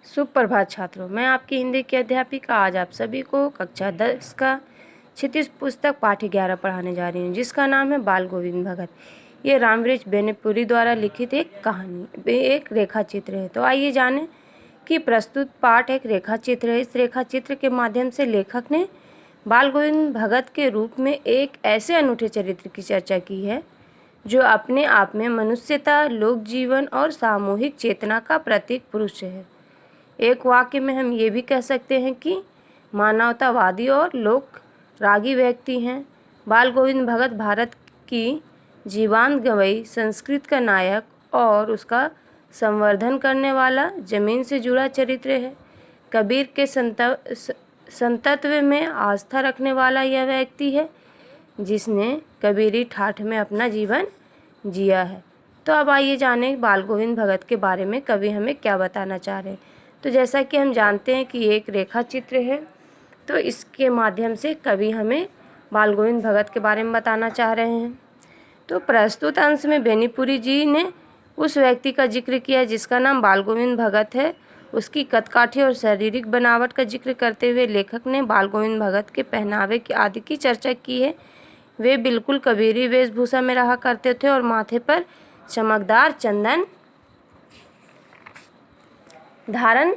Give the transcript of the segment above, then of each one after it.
सुप्रभात छात्रों, मैं आपकी हिंदी की अध्यापिका आज आप सभी को कक्षा 10 का क्षितिज पुस्तक पाठ 11 पढ़ाने जा रही हूँ, जिसका नाम है बाल गोविंद भगत। ये रामवृक्ष बेनीपुरी द्वारा लिखित एक कहानी, एक रेखा चित्र है। तो आइए जानें कि प्रस्तुत पाठ एक रेखा चित्र है। इस रेखा चित्र के माध्यम से लेखक ने बाल गोविंद भगत के रूप में एक ऐसे अनूठे चरित्र की चर्चा की है जो अपने आप में मनुष्यता, लोक जीवन और सामूहिक चेतना का प्रतीक पुरुष है। एक वाक्य में हम ये भी कह सकते हैं कि मानवतावादी और लोक रागी व्यक्ति हैं। बाल गोविंद भगत भारत की जीवंत गवई संस्कृत का नायक और उसका संवर्धन करने वाला जमीन से जुड़ा चरित्र है। कबीर के संतत्व में आस्था रखने वाला यह व्यक्ति है जिसने कबीरी ठाठ में अपना जीवन जिया है। तो अब आइए जानें बाल गोविंद भगत के बारे में कवि हमें क्या बताना चाह रहे हैं। तो जैसा कि हम जानते हैं कि एक रेखा चित्र है, तो इसके माध्यम से कवि हमें बाल गोविंद भगत के बारे में बताना चाह रहे हैं। तो प्रस्तुत अंश में बेनीपुरी जी ने उस व्यक्ति का जिक्र किया जिसका नाम बाल गोविंद भगत है। उसकी कदकाठी और शारीरिक बनावट का जिक्र करते हुए लेखक ने बाल गोविंद भगत के पहनावे की आदि की चर्चा की है। वे बिल्कुल कबीरी वेशभूषा में रहा करते थे और माथे पर चमकदार चंदन धारण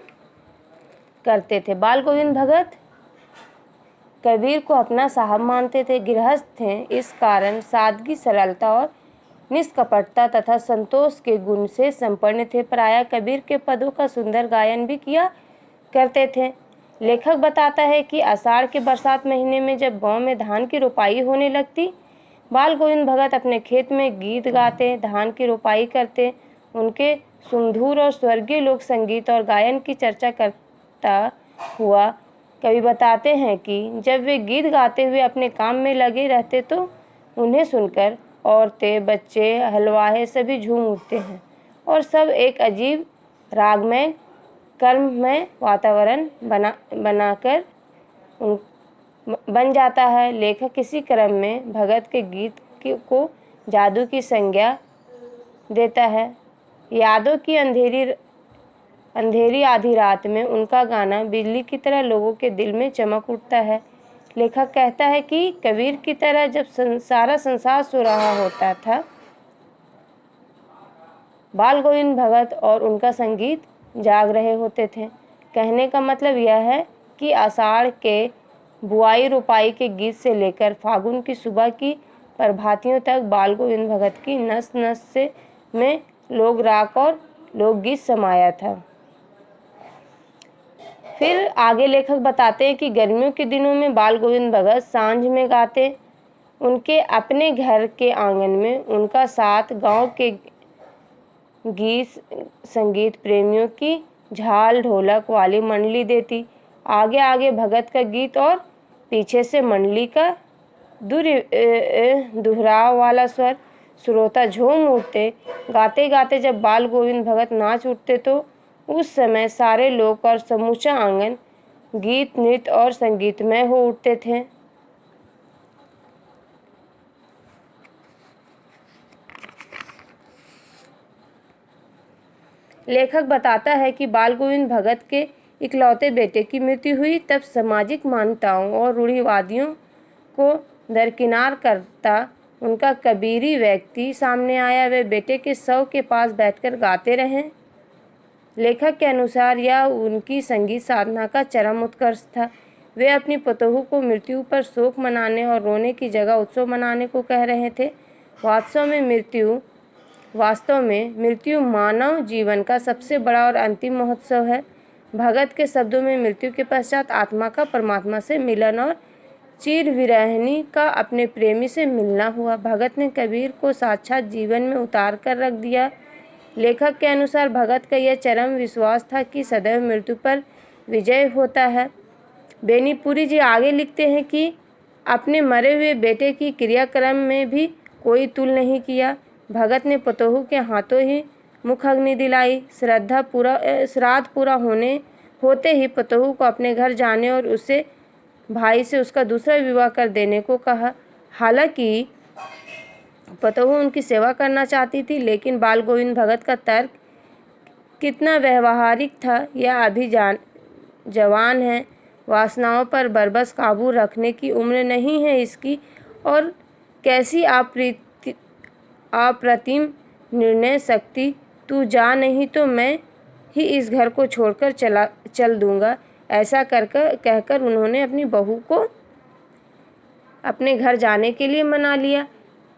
करते थे। बाल गोविंद भगत कबीर को अपना साहब मानते थे, गृहस्थ थे। इस कारण सादगी, सरलता और निष्कपटता तथा संतोष के गुण से संपन्न थे। प्रायः कबीर के पदों का सुंदर गायन भी किया करते थे। लेखक बताता है कि आषाढ़ के बरसात महीने में जब गांव में धान की रोपाई होने लगती, बाल गोविंद भगत अपने खेत में गीत गाते, धान की रोपाई करते, उनके सुमधुर और स्वर्गीय लोक संगीत और गायन की चर्चा करता हुआ कवि बताते हैं कि जब वे गीत गाते हुए अपने काम में लगे रहते तो उन्हें सुनकर औरतें, बच्चे, हलवाहे सभी झूम उठते हैं और सब एक अजीब रागमय कर्ममय वातावरण बनाकर बन जाता है। लेखक इसी क्रम में भगत के गीत को जादू की संज्ञा देता है। यादों की अंधेरी आधी रात में उनका गाना बिजली की तरह लोगों के दिल में चमक उठता है। लेखक कहता है कि कबीर की तरह जब सारा संसार सो रहा होता था, बाल गोविंद भगत और उनका संगीत जाग रहे होते थे। कहने का मतलब यह है कि आषाढ़ के बुआई रोपाई के गीत से लेकर फागुन की सुबह की प्रभातियों तक बाल गोविंद भगत की नस नस से में लोक राग और लोकगीत समाया था। फिर आगे लेखक बताते हैं कि गर्मियों के दिनों में बाल गोविंद भगत सांझ में गाते। उनके अपने घर के आंगन में उनका साथ गांव के गीत संगीत प्रेमियों की झाल ढोलक वाली मंडली देती। आगे आगे भगत का गीत और पीछे से मंडली का दोहराव वाला स्वर, श्रोता झूम उठते। गाते गाते जब बाल गोविंद भगत नाच उठते तो उस समय सारे लोग और समूचा आंगन गीत, नृत्य और संगीतमय हो उठते थे। लेखक बताता है कि बाल गोविंद भगत के इकलौते बेटे की मृत्यु हुई, तब सामाजिक मान्यताओं और रूढ़िवादियों को दरकिनार करता उनका कबीरी व्यक्ति सामने आया। वे बेटे के शव के पास बैठकर गाते रहे। लेखक के अनुसार यह उनकी संगीत साधना का चरम उत्कर्ष था। वे अपनी पतोहू को मृत्यु पर शोक मनाने और रोने की जगह उत्सव मनाने को कह रहे थे। वास्तव में मृत्यु मानव जीवन का सबसे बड़ा और अंतिम महोत्सव है। भगत के शब्दों में मृत्यु के पश्चात आत्मा का परमात्मा से मिलन और चिर विरहिणी का अपने प्रेमी से मिलना हुआ। भगत ने कबीर को साक्षात जीवन में उतार कर रख दिया। लेखक के अनुसार भगत का यह चरम विश्वास था कि सदैव मृत्यु पर विजय होता है। बेनीपुरी जी आगे लिखते हैं कि अपने मरे हुए बेटे की क्रियाक्रम में भी कोई तुल नहीं किया। भगत ने पतोहू के हाथों ही मुख अग्नि दिलाई। श्राद्ध पूरा होते ही पतोहू को अपने घर जाने और उसे भाई से उसका दूसरा विवाह कर देने को कहा। हालांकि पतोहू उनकी सेवा करना चाहती थी, लेकिन बाल गोविंद भगत का तर्क कितना व्यवहारिक था। यह अभी जवान है, वासनाओं पर बरबस काबू रखने की उम्र नहीं है इसकी। और कैसी अप्रतिम निर्णय शक्ति। तू जा, नहीं तो मैं ही इस घर को छोड़कर चल दूंगा। ऐसा कहकर उन्होंने अपनी बहू को अपने घर जाने के लिए मना लिया।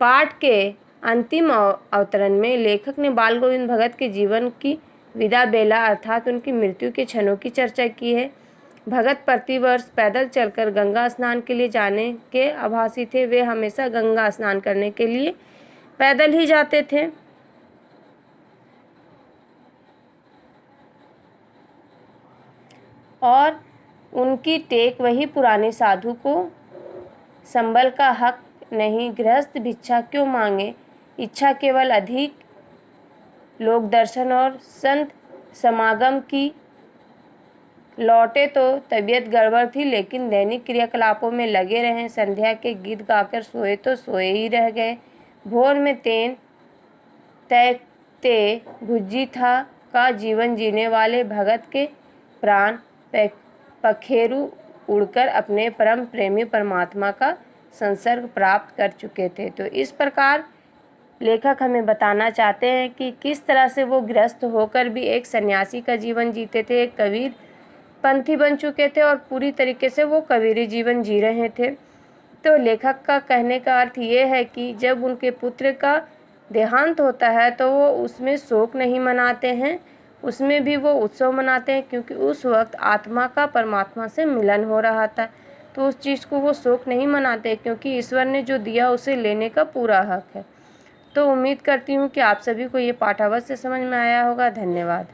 पाठ के अंतिम अवतरण में लेखक ने बाल गोविंद भगत के जीवन की विदा बेला अर्थात उनकी मृत्यु के क्षणों की चर्चा की है। भगत प्रतिवर्ष पैदल चलकर गंगा स्नान के लिए जाने के आभासी थे। वे हमेशा गंगा स्नान करने के लिए पैदल ही जाते थे। और उनकी टेक वही पुराने साधु को संबल का हक नहीं, गृहस्थ भिक्षा क्यों मांगे, इच्छा केवल अधिक लोक दर्शन और संत समागम की। लौटे तो तबीयत गड़बड़ थी, लेकिन दैनिक क्रियाकलापों में लगे रहे। संध्या के गीत गाकर सोए तो सोए ही रह गए। भोर में तेन तैकते भुज्जी था का जीवन जीने वाले भगत के प्राण पखेरु उड़कर अपने परम प्रेमी परमात्मा का संसर्ग प्राप्त कर चुके थे। तो इस प्रकार लेखक हमें बताना चाहते हैं कि किस तरह से वो गृहस्थ होकर भी एक सन्यासी का जीवन जीते थे, एक कबीर पंथी बन चुके थे और पूरी तरीके से वो कबीरी जीवन जी रहे थे। तो लेखक का कहने का अर्थ ये है कि जब उनके पुत्र का देहांत होता है तो वो उसमें शोक नहीं मनाते हैं, उसमें भी वो उत्सव मनाते हैं, क्योंकि उस वक्त आत्मा का परमात्मा से मिलन हो रहा था। तो उस चीज़ को वो शोक नहीं मनाते, क्योंकि ईश्वर ने जो दिया उसे लेने का पूरा हक है। तो उम्मीद करती हूँ कि आप सभी को ये पाठ अवश्य समझ में आया होगा। धन्यवाद।